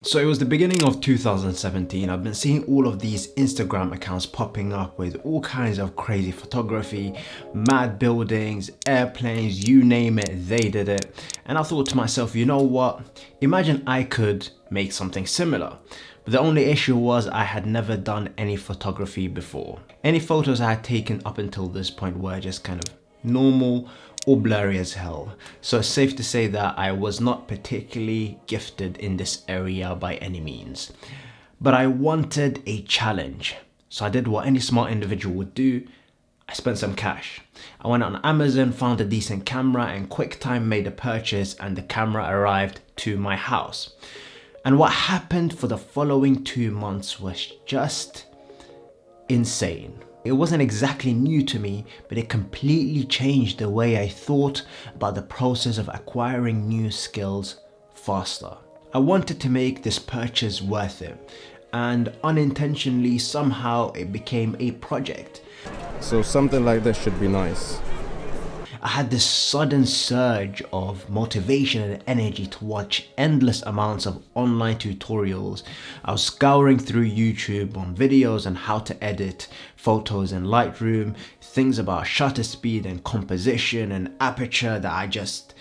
So it was the beginning of 2017. I've been seeing all of these Instagram accounts popping up with all kinds of crazy photography, mad buildings, airplanes, you name it, they did it. And I thought to myself, you know what? Imagine I could make something similar. But the only issue was I had never done any photography before. Any photos I had taken up until this point were just kind of normal or blurry as hell. So it's safe to say that I was not particularly gifted in this area by any means. But I wanted a challenge. So I did what any smart individual would do. I spent some cash. I went on Amazon, found a decent camera, and QuickTime made a purchase, and the camera arrived to my house. And what happened for the following 2 months was just insane. It wasn't exactly new to me, but it completely changed the way I thought about the process of acquiring new skills faster. I wanted to make this purchase worth it, and unintentionally somehow it became a project. So something like this should be nice. I had this sudden surge of motivation and energy to watch endless amounts of online tutorials. I was scouring through YouTube on videos on how to edit photos in Lightroom, things about shutter speed and composition and aperture that I just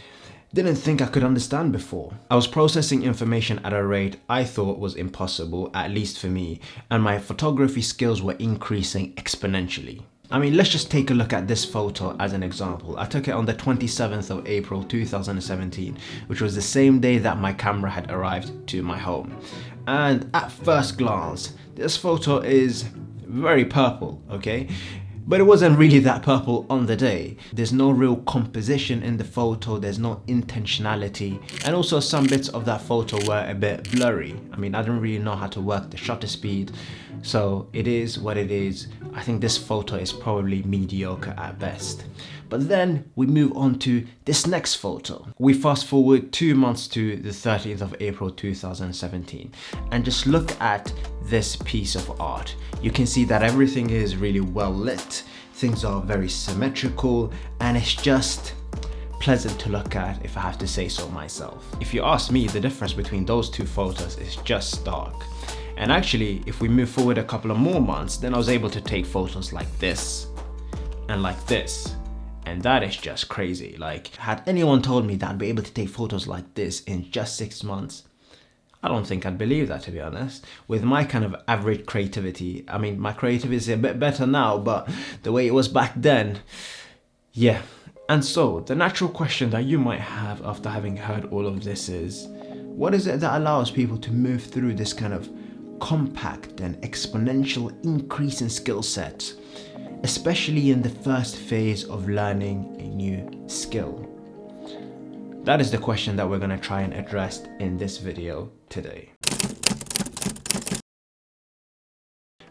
didn't think I could understand before. I was processing information at a rate I thought was impossible, at least for me, and my photography skills were increasing exponentially. I mean, let's just take a look at this photo as an example. I took it on the 27th of April 2017, which was the same day that my camera had arrived to my home. And at first glance, this photo is very purple, okay? But it wasn't really that purple on the day. There's no real composition in the photo, there's no intentionality, and also some bits of that photo were a bit blurry. I mean, I don't really know how to work the shutter speed, so it is what it is. I think this photo is probably mediocre at best. But then we move on to this next photo. We fast forward 2 months to the 13th of April 2017, and just look at this piece of art. You can see that everything is really well lit, things are very symmetrical, and it's just pleasant to look at, if I have to say so myself. If you ask me, the difference between those two photos is just stark. And actually, if we move forward a couple of more months, then I was able to take photos like this and like this. And that is just crazy. Like, had anyone told me that I'd be able to take photos like this in just 6 months, I don't think I'd believe that, to be honest. With my kind of average creativity, I mean, my creativity is a bit better now, but the way it was back then, yeah. And so, the natural question that you might have after having heard all of this is, what is it that allows people to move through this kind of compact and exponential increase in skill sets, especially in the first phase of learning a new skill? That is the question that we're going to try and address in this video today.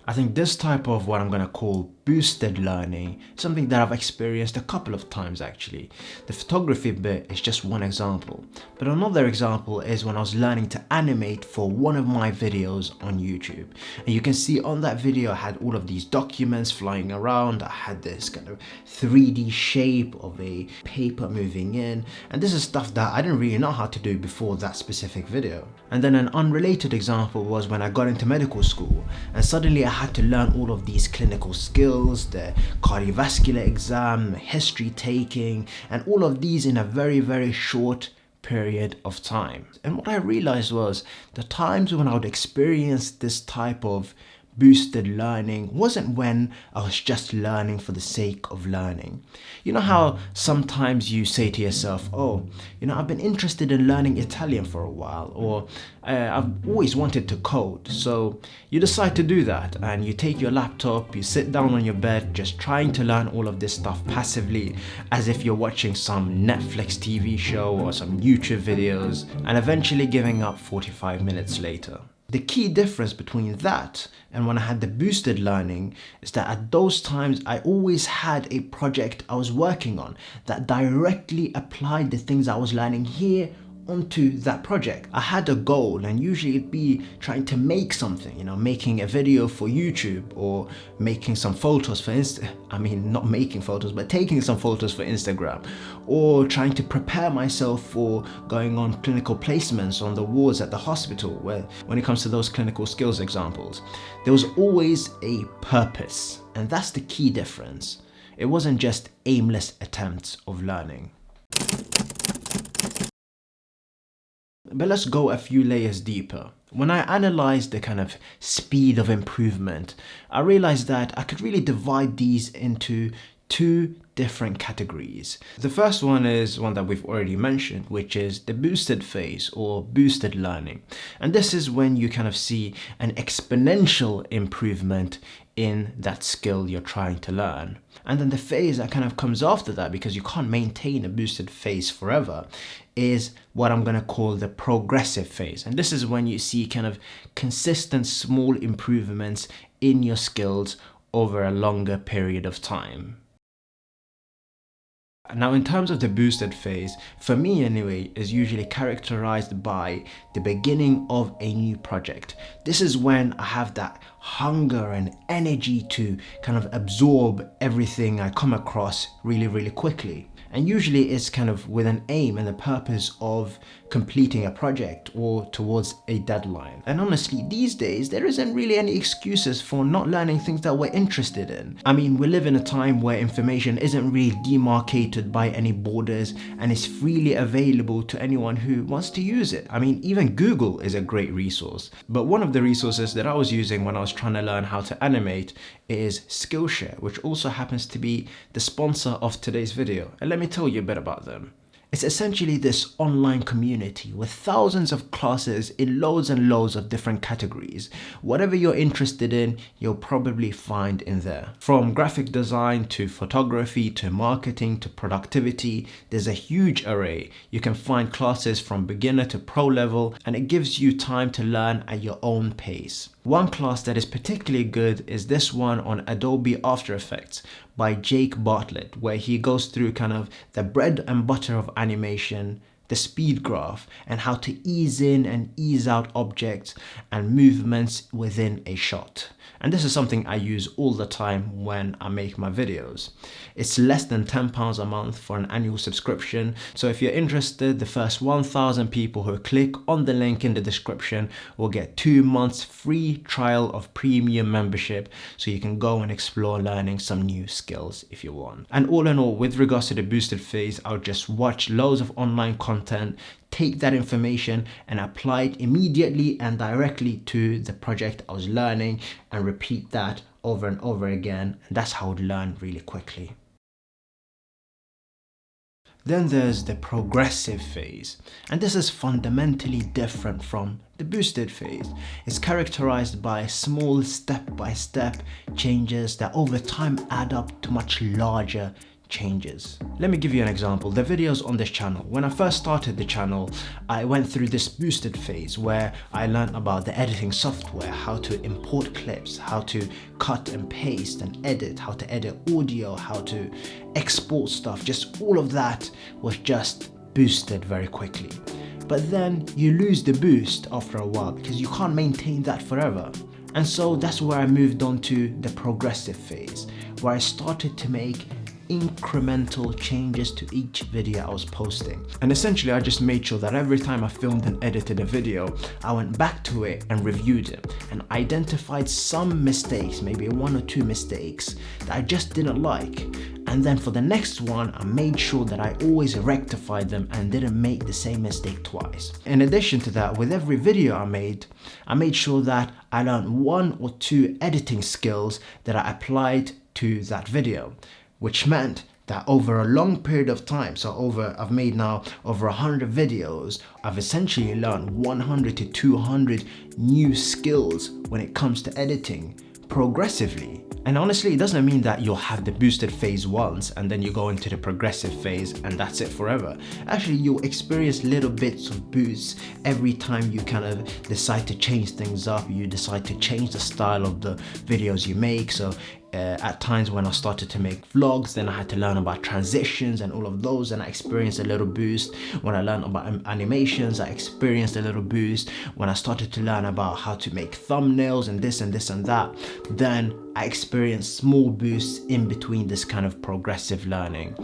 I think this type of what I'm going to call boosted learning, something that I've experienced a couple of times actually. The photography bit is just one example, but another example is when I was learning to animate for one of my videos on YouTube. And you can see on that video I had all of these documents flying around, I had this kind of 3D shape of a paper moving in, and this is stuff that I didn't really know how to do before that specific video. And then an unrelated example was when I got into medical school, and suddenly I had to learn all of these clinical skills, the cardiovascular exam, history taking, and all of these in a very short period of time. And what I realized was the times when I would experience this type of boosted learning wasn't when I was just learning for the sake of learning. You know how sometimes you say to yourself, oh, you know, I've been interested in learning Italian for a while, or I've always wanted to code. So you decide to do that, and you take your laptop, you sit down on your bed, just trying to learn all of this stuff passively, as if you're watching some Netflix TV show or some YouTube videos, and eventually giving up 45 minutes later. The key difference between that and when I had the boosted learning is that at those times I always had a project I was working on that directly applied the things I was learning here onto that project. I had a goal, and usually it'd be trying to make something, making a video for YouTube, or making some photos for not making photos, but taking some photos for Instagram, or trying to prepare myself for going on clinical placements on the wards at the hospital, when it comes to those clinical skills examples. There was always a purpose, and that's the key difference. It wasn't just aimless attempts of learning. But let's go a few layers deeper. When I analyzed the kind of speed of improvement, I realized that I could really divide these into two different categories. The first one is one that we've already mentioned, which is the boosted phase or boosted learning. And this is when you kind of see an exponential improvement in that skill you're trying to learn. And then the phase that kind of comes after that, because you can't maintain a boosted phase forever, is what I'm going to call the progressive phase. And this is when you see kind of consistent small improvements in your skills over a longer period of time. Now, in terms of the boosted phase, for me anyway, is usually characterized by the beginning of a new project. This is when I have that hunger and energy to kind of absorb everything I come across really, really quickly. And usually it's kind of with an aim and the purpose of completing a project or towards a deadline. And honestly, these days, there isn't really any excuses for not learning things that we're interested in. I mean, we live in a time where information isn't really demarcated by any borders and is freely available to anyone who wants to use it. I mean, even Google is a great resource. But one of the resources that I was using when I was trying to learn how to animate is Skillshare, which also happens to be the sponsor of today's video. And let me tell you a bit about them. It's essentially this online community with thousands of classes in loads and loads of different categories. Whatever you're interested in, you'll probably find in there. From graphic design to photography to marketing to productivity, there's a huge array. You can find classes from beginner to pro level, and it gives you time to learn at your own pace. One class that is particularly good is this one on Adobe After Effects by Jake Bartlett, where he goes through kind of the bread and butter of animation, the speed graph, and how to ease in and ease out objects and movements within a shot. And this is something I use all the time when I make my videos. It's less than £10 a month for an annual subscription. So if you're interested, the first 1,000 people who click on the link in the description will get 2 months free trial of premium membership, so you can go and explore learning some new skills if you want. And all in all, with regards to the boosted phase, I'll just watch loads of online content, take that information and apply it immediately and directly to the project I was learning, and repeat that over and over again. And that's how I would learn really quickly. Then there's the progressive phase, and this is fundamentally different from the boosted phase. It's characterized by small step-by-step changes that over time add up to much larger changes. Let me give you an example. The videos on this channel, when I first started the channel, I went through this boosted phase where I learned about the editing software, how to import clips, how to cut and paste and edit, how to edit audio, how to export stuff. Just all of that was just boosted very quickly. But then you lose the boost after a while because you can't maintain that forever. And so that's where I moved on to the progressive phase, where I started to make incremental changes to each video I was posting. And essentially I just made sure that every time I filmed and edited a video, I went back to it and reviewed it and identified some mistakes, maybe 1 or 2 mistakes that I just didn't like. And then for the next one, I made sure that I always rectified them and didn't make the same mistake twice. In addition to that, with every video I made sure that I learned 1 or 2 editing skills that I applied to that video, which meant that over a long period of time, I've made now over 100 videos, I've essentially learned 100 to 200 new skills when it comes to editing progressively. And honestly, it doesn't mean that you'll have the boosted phase once and then you go into the progressive phase and that's it forever. Actually, you'll experience little bits of boosts every time you kind of decide to change things up, you decide to change the style of the videos you make. So at times when I started to make vlogs. Then I had to learn about transitions and all of those, and I experienced a little boost. When I learned about animations, I experienced a little boost. When I started to learn about how to make thumbnails and this and this and that, then I experienced small boosts in between this kind of progressive learning.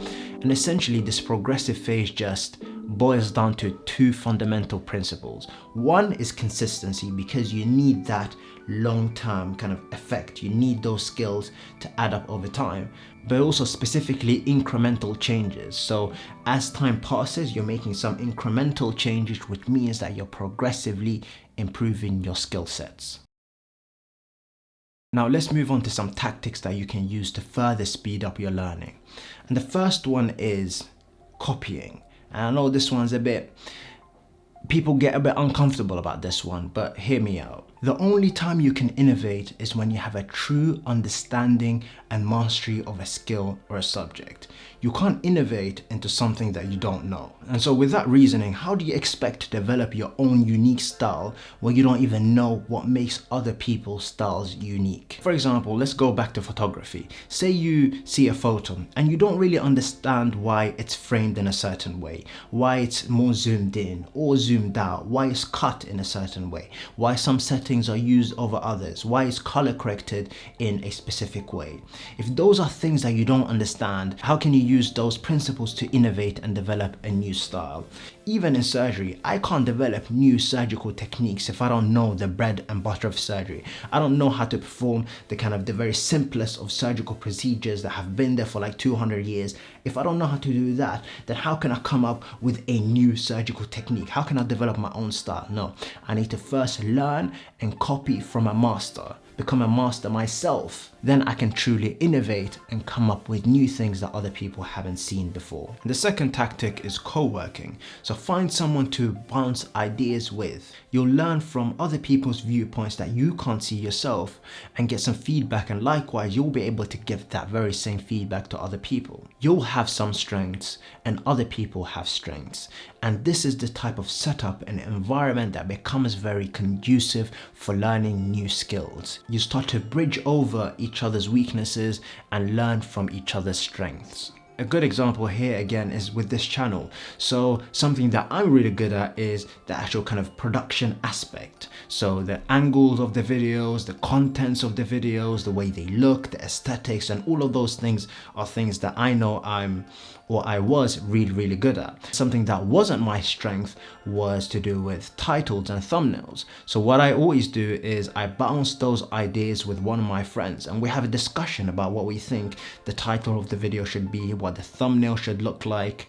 And essentially this progressive phase just boils down to two fundamental principles. One is consistency, because you need that long-term kind of effect. You need those skills to add up over time, but also specifically incremental changes. So as time passes, you're making some incremental changes, which means that you're progressively improving your skill sets. Now let's move on to some tactics that you can use to further speed up your learning. And the first one is copying. And I know this one's people get a bit uncomfortable about this one, but hear me out. The only time you can innovate is when you have a true understanding and mastery of a skill or a subject. You can't innovate into something that you don't know. And so with that reasoning, how do you expect to develop your own unique style when you don't even know what makes other people's styles unique? For example, let's go back to photography. Say you see a photo and you don't really understand why it's framed in a certain way, why it's more zoomed in or zoomed out, why it's cut in a certain way, why some settings are used over others, why it's color corrected in a specific way. If those are things that you don't understand, how can you use those principles to innovate and develop a new style? Even in surgery, I can't develop new surgical techniques if I don't know the bread and butter of surgery. I don't know how to perform the very simplest of surgical procedures that have been there for like 200 years. If I don't know how to do that, then how can I come up with a new surgical technique? How can I develop my own style? No, I need to first learn and copy from a master, become a master myself. Then I can truly innovate and come up with new things that other people haven't seen before. And the second tactic is co-working. So find someone to bounce ideas with. You'll learn from other people's viewpoints that you can't see yourself and get some feedback, and likewise you'll be able to give that very same feedback to other people. You'll have some strengths and other people have strengths, and this is the type of setup and environment that becomes very conducive for learning new skills. You start to bridge over each other's weaknesses and learn from each other's strengths. A good example here again is with this channel. So something that I'm really good at is the actual kind of production aspect. So the angles of the videos, the contents of the videos, the way they look, the aesthetics, and all of those things are things that I know I was really good at. Something that wasn't my strength was to do with titles and thumbnails. So what I always do is I bounce those ideas with one of my friends and we have a discussion about what we think the title of the video should be, what the thumbnail should look like.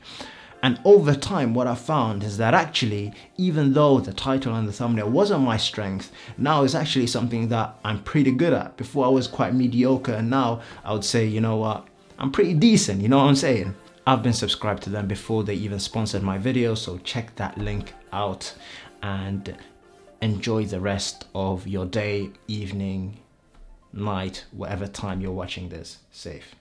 And over time, what I found is that actually, even though the title and the thumbnail wasn't my strength, now it's actually something that I'm pretty good at. Before I was quite mediocre, and now I would say, you know what, I'm pretty decent, you know what I'm saying? I've been subscribed to them before they even sponsored my video, so check that link out and enjoy the rest of your day, evening, night, whatever time you're watching this. Safe.